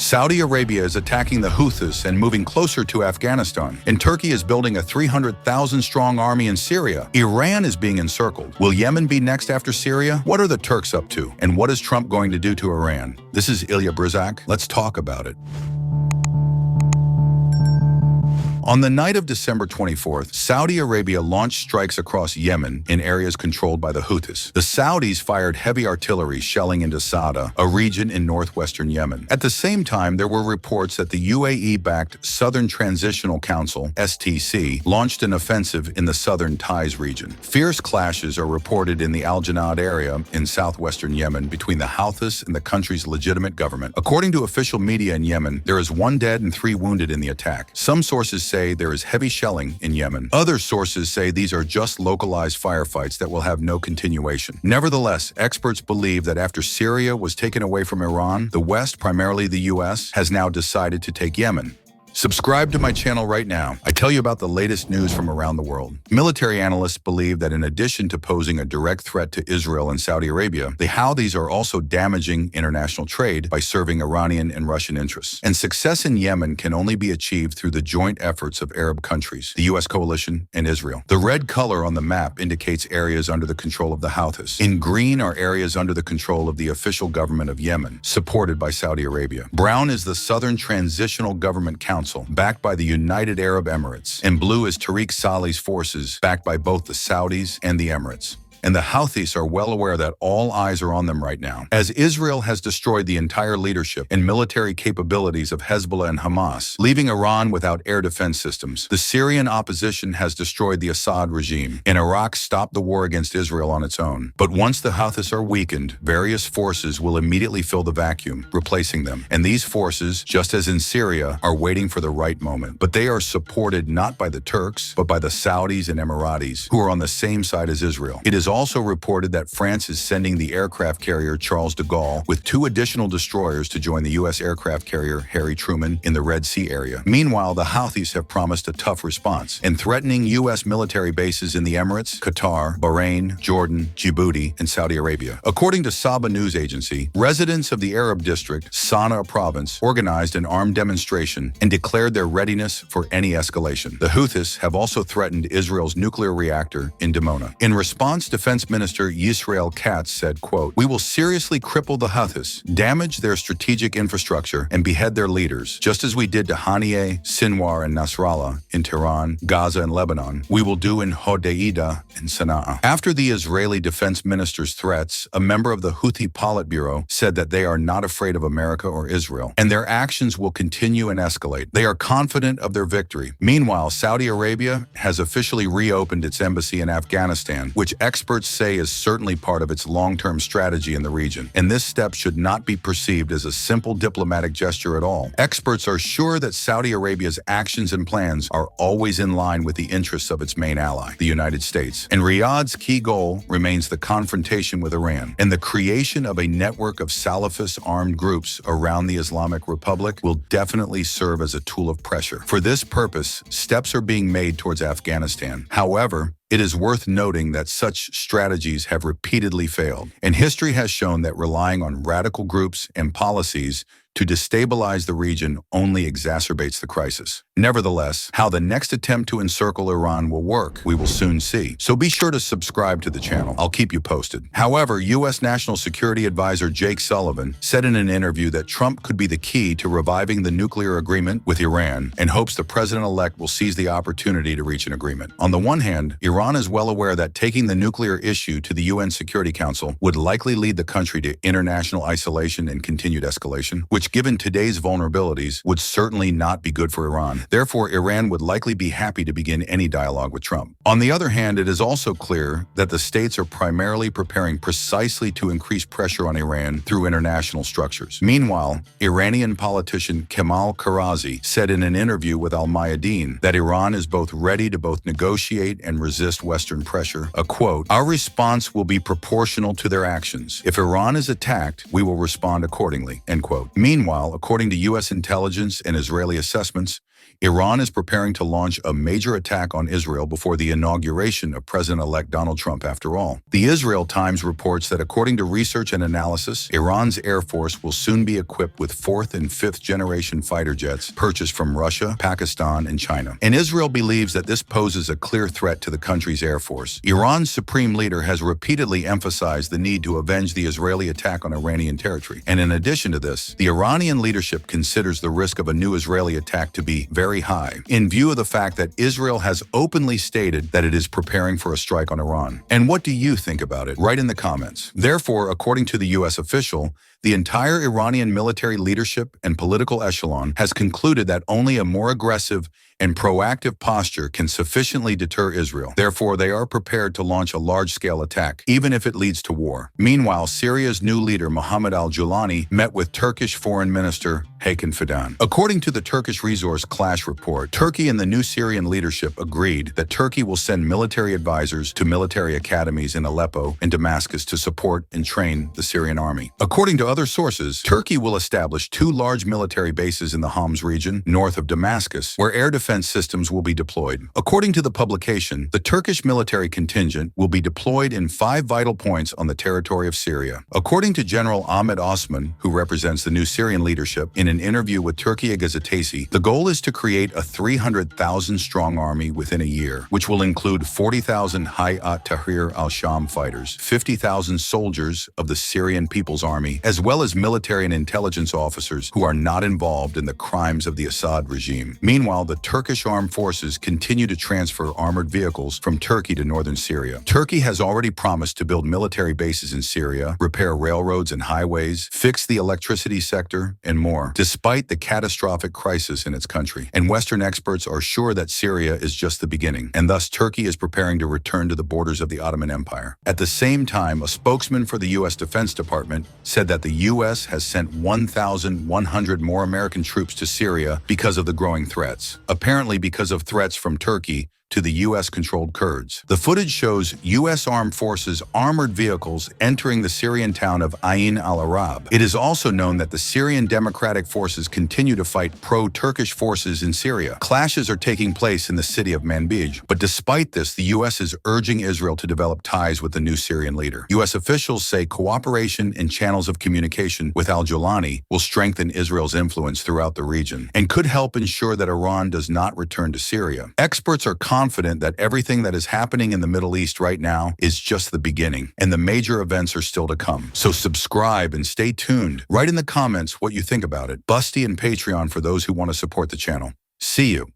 Saudi Arabia is attacking the Houthis and moving closer to Afghanistan. And Turkey is building a 300,000-strong army in Syria. Iran is being encircled. Will Yemen be next after Syria? What are the Turks up to? And what is Trump going to do to Iran? This is Ilya Brizak. Let's talk about it. On the night of December 24th, Saudi Arabia launched strikes across Yemen in areas controlled by the Houthis. The Saudis fired heavy artillery shelling into Sada, a region in northwestern Yemen. At the same time, there were reports that the UAE-backed Southern Transitional Council, STC, launched an offensive in the southern Taiz region. Fierce clashes are reported in the Al Janaad area in southwestern Yemen between the Houthis and the country's legitimate government. According to official media in Yemen, there is 1 dead and 3 wounded in the attack. Some sources say there is heavy shelling in Yemen. Other sources say these are just localized firefights that will have no continuation. Nevertheless, experts believe that after Syria was taken away from Iran, the West, primarily the US, has now decided to take Yemen. Subscribe to my channel right now. I tell you about the latest news from around the world. Military analysts believe that in addition to posing a direct threat to Israel and Saudi Arabia, the Houthis are also damaging international trade by serving Iranian and Russian interests. And success in Yemen can only be achieved through the joint efforts of Arab countries, the US coalition, and Israel. The red color on the map indicates areas under the control of the Houthis. In green are areas under the control of the official government of Yemen, supported by Saudi Arabia. Brown is the Southern Transitional Government Council, backed by the United Arab Emirates, and blue is Tariq Salih's forces, backed by both the Saudis and the Emirates. And the Houthis are well aware that all eyes are on them right now. As Israel has destroyed the entire leadership and military capabilities of Hezbollah and Hamas, leaving Iran without air defense systems, the Syrian opposition has destroyed the Assad regime, and Iraq stopped the war against Israel on its own. But once the Houthis are weakened, various forces will immediately fill the vacuum, replacing them. And these forces, just as in Syria, are waiting for the right moment. But they are supported not by the Turks, but by the Saudis and Emiratis, who are on the same side as Israel. It is also reported that France is sending the aircraft carrier Charles de Gaulle with 2 additional destroyers to join the U.S. aircraft carrier Harry Truman in the Red Sea area. Meanwhile, the Houthis have promised a tough response and threatening U.S. military bases in the Emirates, Qatar, Bahrain, Jordan, Djibouti, and Saudi Arabia. According to Saba news agency, residents of the Arab district, Sana'a province, organized an armed demonstration and declared their readiness for any escalation. The Houthis have also threatened Israel's nuclear reactor in Dimona. In response, Defense Minister Yisrael Katz said, quote, "We will seriously cripple the Houthis, damage their strategic infrastructure, and behead their leaders, just as we did to Haniyeh, Sinwar, and Nasrallah in Tehran, Gaza, and Lebanon. We will do in Hodeidah and Sana'a." After the Israeli defense minister's threats, a member of the Houthi Politburo said that they are not afraid of America or Israel, and their actions will continue and escalate. They are confident of their victory. Meanwhile, Saudi Arabia has officially reopened its embassy in Afghanistan, which experts say is certainly part of its long-term strategy in the region. And this step should not be perceived as a simple diplomatic gesture at all. Experts are sure that Saudi Arabia's actions and plans are always in line with the interests of its main ally, the United States. And Riyadh's key goal remains the confrontation with Iran. And the creation of a network of Salafist armed groups around the Islamic Republic will definitely serve as a tool of pressure. For this purpose, steps are being made towards Afghanistan. However, it is worth noting that such strategies have repeatedly failed, and history has shown that relying on radical groups and policies to destabilize the region only exacerbates the crisis. Nevertheless, how the next attempt to encircle Iran will work, we will soon see. So be sure to subscribe to the channel. I'll keep you posted. However, U.S. National Security Advisor Jake Sullivan said in an interview that Trump could be the key to reviving the nuclear agreement with Iran and hopes the president-elect will seize the opportunity to reach an agreement. On the one hand, Iran is well aware that taking the nuclear issue to the UN Security Council would likely lead the country to international isolation and continued escalation, which given today's vulnerabilities would certainly not be good for Iran. Therefore, Iran would likely be happy to begin any dialogue with Trump. On the other hand, it is also clear that the states are primarily preparing precisely to increase pressure on Iran through international structures. Meanwhile, Iranian politician Kemal Karazi said in an interview with Al Mayadeen that Iran is both ready to both negotiate and resist Western pressure. A quote, "Our response will be proportional to their actions. If Iran is attacked, we will respond accordingly," end quote. Meanwhile, according to U.S. intelligence and Israeli assessments, Iran is preparing to launch a major attack on Israel before the inauguration of President-elect Donald Trump after all. The Israel Times reports that according to research and analysis, Iran's Air Force will soon be equipped with 4th and 5th generation fighter jets purchased from Russia, Pakistan, and China. And Israel believes that this poses a clear threat to the country's Air Force. Iran's supreme leader has repeatedly emphasized the need to avenge the Israeli attack on Iranian territory. And in addition to this, the Iranian leadership considers the risk of a new Israeli attack to be very high, in view of the fact that Israel has openly stated that it is preparing for a strike on Iran. And what do you think about it? Write in the comments. Therefore, according to the U.S. official, the entire Iranian military leadership and political echelon has concluded that only a more aggressive and proactive posture can sufficiently deter Israel. Therefore, they are prepared to launch a large-scale attack, even if it leads to war. Meanwhile, Syria's new leader, Mohammed al-Julani, met with Turkish Foreign Minister Hakan Fidan. According to the Turkish Resource Clash report, Turkey and the new Syrian leadership agreed that Turkey will send military advisors to military academies in Aleppo and Damascus to support and train the Syrian army. According to other sources, Turkey will establish 2 large military bases in the Homs region, north of Damascus, where air defense systems will be deployed. According to the publication, the Turkish military contingent will be deployed in 5 vital points on the territory of Syria. According to General Ahmed Osman, who represents the new Syrian leadership, in an interview with Turkiye Gazetesi, the goal is to create a 300,000-strong army within a year, which will include 40,000 Hayat Tahrir al-Sham fighters, 50,000 soldiers of the Syrian People's Army, as well as military and intelligence officers who are not involved in the crimes of the Assad regime. Meanwhile, the Turkish armed forces continue to transfer armored vehicles from Turkey to northern Syria. Turkey has already promised to build military bases in Syria, repair railroads and highways, fix the electricity sector, and more, despite the catastrophic crisis in its country. And Western experts are sure that Syria is just the beginning, and thus Turkey is preparing to return to the borders of the Ottoman Empire. At the same time, a spokesman for the U.S. Defense Department said that the U.S. has sent 1,100 more American troops to Syria because of the growing threats, apparently because of threats from Turkey to the U.S.-controlled Kurds. The footage shows U.S. armed forces armored vehicles entering the Syrian town of Ain al-Arab. It is also known that the Syrian Democratic Forces continue to fight pro-Turkish forces in Syria. Clashes are taking place in the city of Manbij, but despite this, the U.S. is urging Israel to develop ties with the new Syrian leader. U.S. officials say cooperation and channels of communication with al-Julani will strengthen Israel's influence throughout the region and could help ensure that Iran does not return to Syria. Experts are confident that everything that is happening in the Middle East right now is just the beginning, and the major events are still to come. So subscribe and stay tuned. Write in the comments what you think about it. Busty and Patreon for those who want to support the channel. See you.